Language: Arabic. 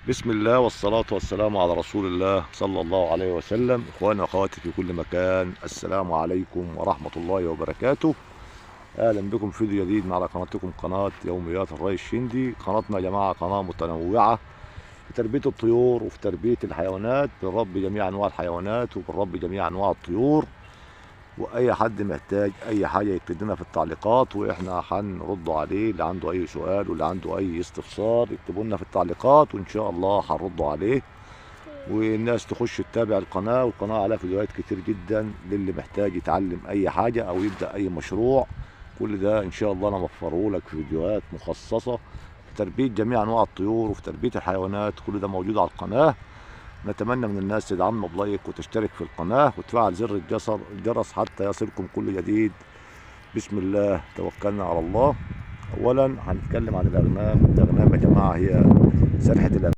بسم الله والصلاة والسلام على رسول الله صلى الله عليه وسلم. إخواني وأخواتي في كل مكان، السلام عليكم ورحمة الله وبركاته. أهلا بكم في فيديو جديد على قناتكم، قناة يوميات الري الشندي. قناتنا يا جماعة قناة متنوعة في تربية الطيور وفي تربية الحيوانات، بنربي جميع أنواع الحيوانات وبنربي جميع أنواع الطيور. واي حد محتاج اي حاجه يكتب لنا في التعليقات واحنا هنرد عليه. اللي عنده اي سؤال واللي عنده اي استفسار يكتبوا لنا في التعليقات وان شاء الله هنرد عليه. والناس تخش تتابع القناه، والقناه عليها فيديوهات كتير جدا للي محتاج يتعلم اي حاجه او يبدا اي مشروع. كل ده ان شاء الله انا موفره لك في فيديوهات مخصصه في تربيه جميع انواع الطيور وفي تربيه الحيوانات. كل ده موجود على القناه. نتمنى من الناس تدعمنا بلايك وتشترك في القناة وتفعل زر الجرس حتى يصلكم كل جديد. بسم الله توكلنا على الله. أولا هنتكلم عن الأغنام. الأغنام يا جماعة هي سرحة الأغنام.